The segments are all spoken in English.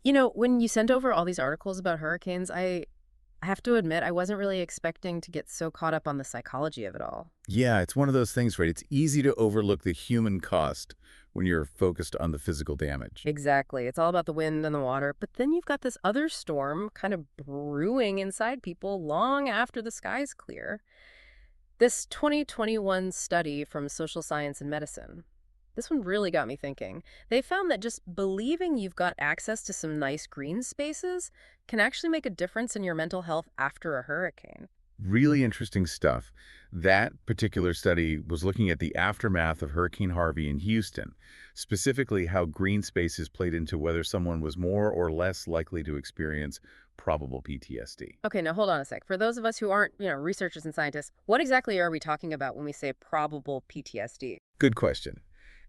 You know, when you sent over all these articles about hurricanes, I have to admit I wasn't really expecting to get so caught up on the psychology of it all. Yeah, it's one of those things, right? It's easy to overlook the human cost when you're focused on the physical damage. Exactly. It's all about the wind and the water. But then you've got this other storm kind of brewing inside people long after the sky's clear. This 2021 study from Social Science and Medicine. This one really got me thinking. They found that just believing you've got access to some nice green spaces can actually make a difference in your mental health after a hurricane. Really interesting stuff. That particular study was looking at the aftermath of Hurricane Harvey in Houston, specifically how green spaces played into whether someone was more or less likely to experience probable PTSD. Okay, now hold on a sec. For those of us who aren't, researchers and scientists, what exactly are we talking about when we say probable PTSD? Good question.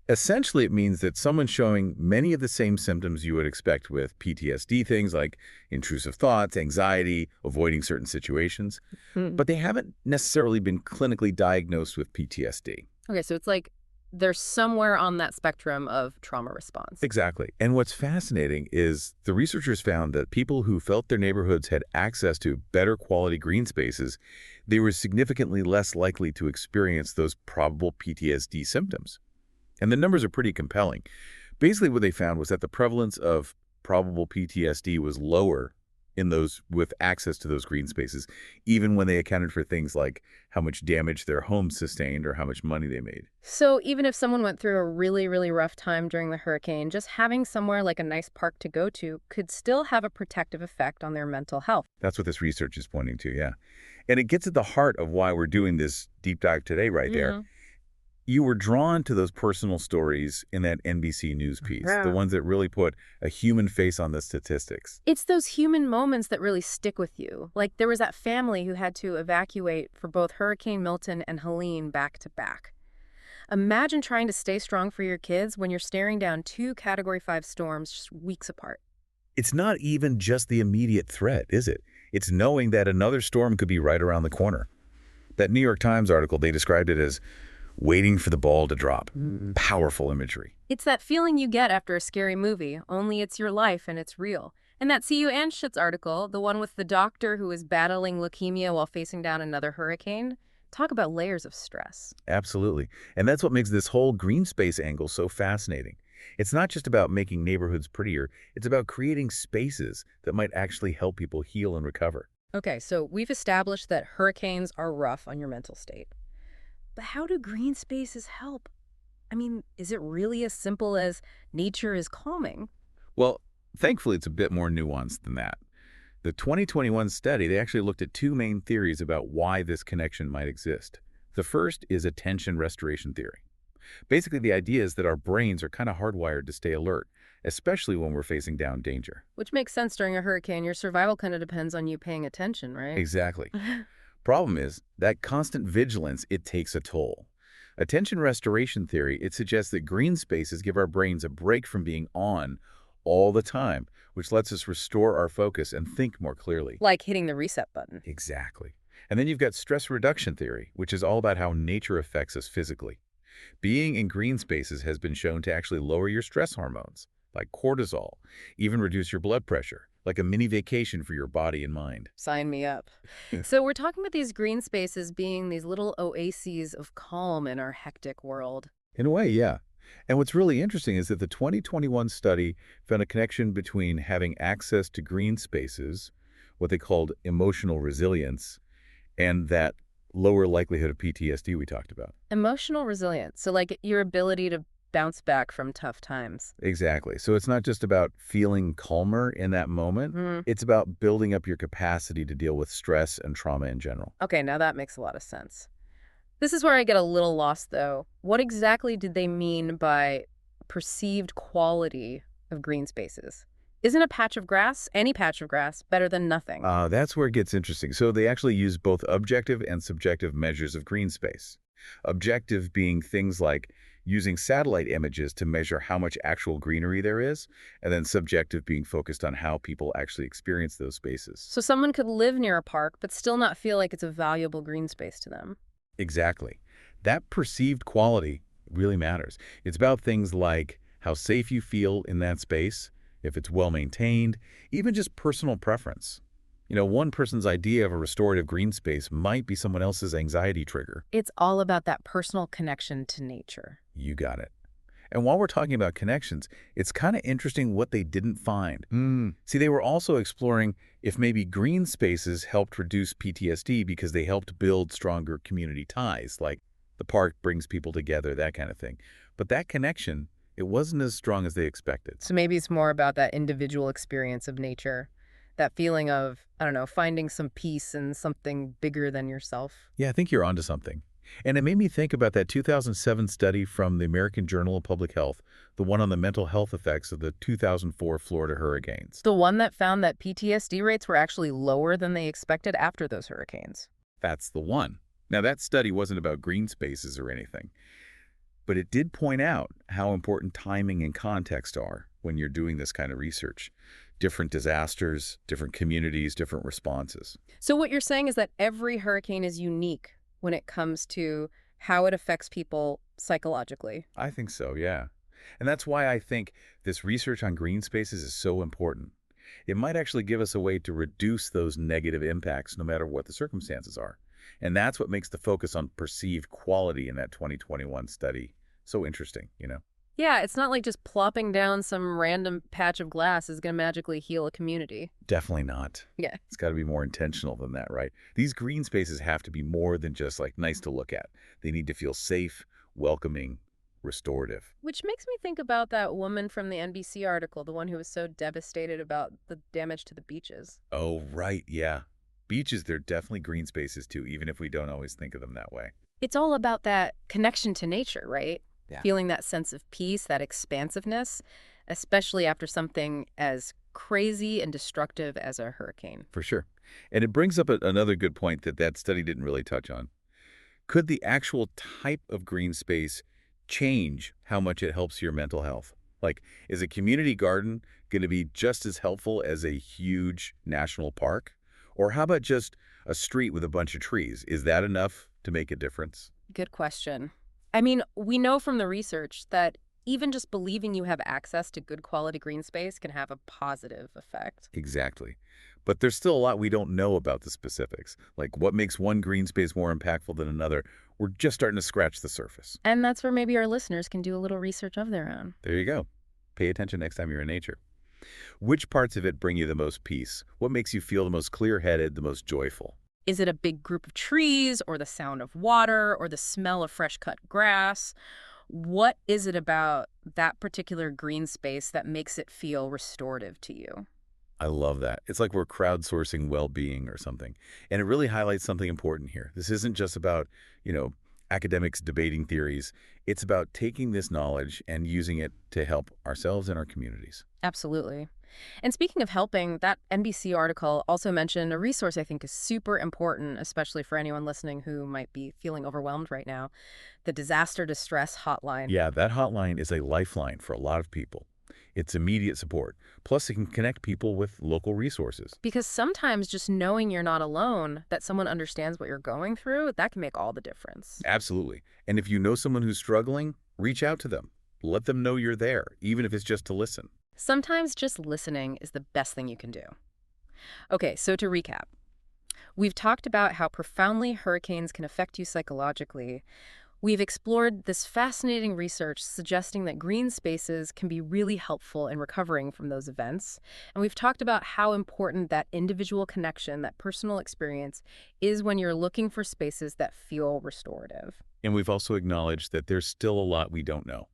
Essentially, it means that someone's showing many of the same symptoms you would expect with PTSD, things like intrusive thoughts, anxiety, avoiding certain situations, Hmm. but they haven't necessarily been clinically diagnosed with PTSD. Okay, so it's like they're somewhere on that spectrum of trauma response. Exactly. And what's fascinating is the researchers found that people who felt their neighborhoods had access to better quality green spaces, they were significantly less likely to experience those probable PTSD symptoms. And the numbers are pretty compelling. Basically, what they found was that the prevalence of probable PTSD was lower in those with access to those green spaces, even when they accounted for things like how much damage their homes sustained or how much money they made. So even if someone went through a really, really rough time during the hurricane, just having somewhere like a nice park to go to could still have a protective effect on their mental health. That's what this research is pointing to, yeah. And it gets at the heart of why we're doing this deep dive today right there. Yeah. You were drawn to those personal stories in that NBC News piece, the ones that really put a human face on the statistics. It's those human moments that really stick with you. Like there was that family who had to evacuate for both Hurricane Milton and Helene back to back. Imagine trying to stay strong for your kids when you're staring down two Category 5 storms just weeks apart. It's not even just the immediate threat, is it? It's knowing that another storm could be right around the corner. That New York Times article, they described it as waiting for the ball to drop. Powerful imagery. It's that feeling you get after a scary movie, only it's your life and it's real. And that See You Anschutz article, the one with the doctor who is battling leukemia while facing down another hurricane, talk about layers of stress. Absolutely. And that's what makes this whole green space angle so fascinating. It's not just about making neighborhoods prettier, it's about creating spaces that might actually help people heal and recover. Okay, so we've established that hurricanes are rough on your mental state. But how do green spaces help? I mean, is it really as simple as nature is calming? Well, thankfully, it's a bit more nuanced than that. The 2021 study, they actually looked at two main theories about why this connection might exist. The first is attention restoration theory. Basically, the idea is that our brains are kind of hardwired to stay alert, especially when we're facing down danger. Which makes sense during a hurricane. Your survival kind of depends on you paying attention, right? Exactly. Problem is, that constant vigilance, it takes a toll. Attention restoration theory, it suggests that green spaces give our brains a break from being on all the time, which lets us restore our focus and think more clearly. Like hitting the reset button. Exactly. And then you've got stress reduction theory, which is all about how nature affects us physically. Being in green spaces has been shown to actually lower your stress hormones, like cortisol, even reduce your blood pressure, like a mini vacation for your body and mind. Sign me up. So we're talking about these green spaces being these little oases of calm in our hectic world. In a way, yeah. And what's really interesting is that the 2021 study found a connection between having access to green spaces, what they called emotional resilience, and that lower likelihood of PTSD we talked about. Emotional resilience. So like your ability to bounce back from tough times. Exactly. So it's not just about feeling calmer in that moment. Hmm. It's about building up your capacity to deal with stress and trauma in general. Okay, now that makes a lot of sense. This is where I get a little lost, though. What exactly did they mean by perceived quality of green spaces? Isn't a patch of grass, any patch of grass, better than nothing? That's where it gets interesting. So they actually use both objective and subjective measures of green space. Objective being things like using satellite images to measure how much actual greenery there is, and then subjective being focused on how people actually experience those spaces. So someone could live near a park but still not feel like it's a valuable green space to them. Exactly. That perceived quality really matters. It's about things like how safe you feel in that space, if it's well-maintained, even just personal preference. One person's idea of a restorative green space might be someone else's anxiety trigger. It's all about that personal connection to nature. You got it. And while we're talking about connections, it's kind of interesting what they didn't find. See, they were also exploring if maybe green spaces helped reduce PTSD because they helped build stronger community ties, like the park brings people together, that kind of thing. But that connection, it wasn't as strong as they expected. So maybe it's more about that individual experience of nature, that feeling of, I don't know, finding some peace in something bigger than yourself. Yeah, I think you're onto something. And it made me think about that 2007 study from the American Journal of Public Health, the one on the mental health effects of the 2004 Florida hurricanes. The one that found that PTSD rates were actually lower than they expected after those hurricanes. That's the one. Now, that study wasn't about green spaces or anything, but it did point out how important timing and context are when you're doing this kind of research. Different disasters, different communities, different responses. So what you're saying is that every hurricane is unique when it comes to how it affects people psychologically. I think so, yeah. And that's why I think this research on green spaces is so important. It might actually give us a way to reduce those negative impacts no matter what the circumstances are. And that's what makes the focus on perceived quality in that 2021 study so interesting. Yeah, it's not like just plopping down some random patch of glass is going to magically heal a community. Definitely not. Yeah. It's got to be more intentional than that, right? These green spaces have to be more than just like nice to look at. They need to feel safe, welcoming, restorative. Which makes me think about that woman from the NBC article, the one who was so devastated about the damage to the beaches. Oh, right, yeah. Beaches, they're definitely green spaces too, even if we don't always think of them that way. It's all about that connection to nature, right? Yeah. Feeling that sense of peace, that expansiveness, especially after something as crazy and destructive as a hurricane. For sure. And it brings up another good point that study didn't really touch on. Could the actual type of green space change how much it helps your mental health? Like, is a community garden going to be just as helpful as a huge national park? Or how about just a street with a bunch of trees? Is that enough to make a difference? Good question. I mean, we know from the research that even just believing you have access to good quality green space can have a positive effect. Exactly. But there's still a lot we don't know about the specifics. Like what makes one green space more impactful than another? We're just starting to scratch the surface. And that's where maybe our listeners can do a little research of their own. There you go. Pay attention next time you're in nature. Which parts of it bring you the most peace? What makes you feel the most clear-headed, the most joyful? Is it a big group of trees or the sound of water or the smell of fresh cut grass? What is it about that particular green space that makes it feel restorative to you? I love that. It's like we're crowdsourcing well-being or something. And it really highlights something important here. This isn't just about, academics debating theories. It's about taking this knowledge and using it to help ourselves and our communities. Absolutely. And speaking of helping, that NBC article also mentioned a resource I think is super important, especially for anyone listening who might be feeling overwhelmed right now, the Disaster Distress Hotline. Yeah, that hotline is a lifeline for a lot of people. It's immediate support. Plus, it can connect people with local resources. Because sometimes just knowing you're not alone, that someone understands what you're going through, that can make all the difference. Absolutely. And if you know someone who's struggling, reach out to them. Let them know you're there, even if it's just to listen. Sometimes just listening is the best thing you can do. Okay, so to recap, we've talked about how profoundly hurricanes can affect you psychologically. We've explored this fascinating research suggesting that green spaces can be really helpful in recovering from those events. And we've talked about how important that individual connection, that personal experience, is when you're looking for spaces that feel restorative. And we've also acknowledged that there's still a lot we don't know.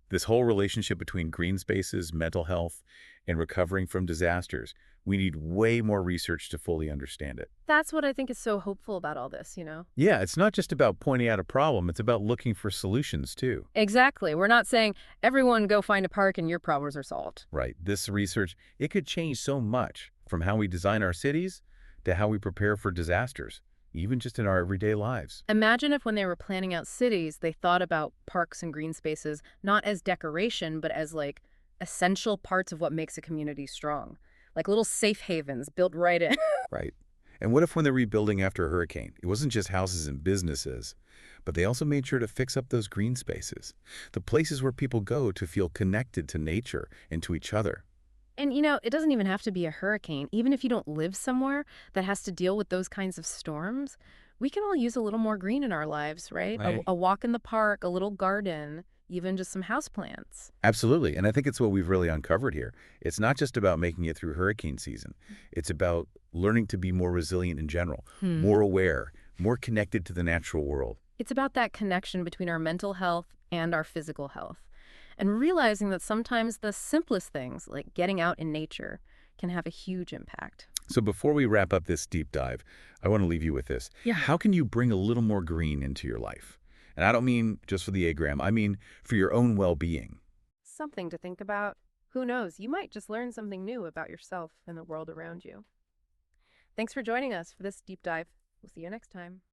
This whole relationship between green spaces, mental health, and recovering from disasters, we need way more research to fully understand it. That's what I think is so hopeful about all this, you know? Yeah, it's not just about pointing out a problem, it's about looking for solutions too. Exactly. We're not saying everyone go find a park and your problems are solved. Right. This research, it could change so much from how we design our cities to how we prepare for disasters, even just in our everyday lives. Imagine if when they were planning out cities, they thought about parks and green spaces not as decoration, but as like essential parts of what makes a community strong. Like little safe havens built right in. Right. And what if when they're rebuilding after a hurricane, it wasn't just houses and businesses, but they also made sure to fix up those green spaces, the places where people go to feel connected to nature and to each other. And it doesn't even have to be a hurricane. Even if you don't live somewhere that has to deal with those kinds of storms, we can all use a little more green in our lives, right? Right. A walk in the park, a little garden, even just some houseplants. Absolutely. And I think it's what we've really uncovered here. It's not just about making it through hurricane season. It's about learning to be more resilient in general, Hmm. more aware, more connected to the natural world. It's about that connection between our mental health and our physical health, and realizing that sometimes the simplest things, like getting out in nature, can have a huge impact. So before we wrap up this deep dive, I want to leave you with this. Yeah. How can you bring a little more green into your life? And I don't mean just for the agram. I mean for your own well-being. Something to think about. Who knows? You might just learn something new about yourself and the world around you. Thanks for joining us for this deep dive. We'll see you next time.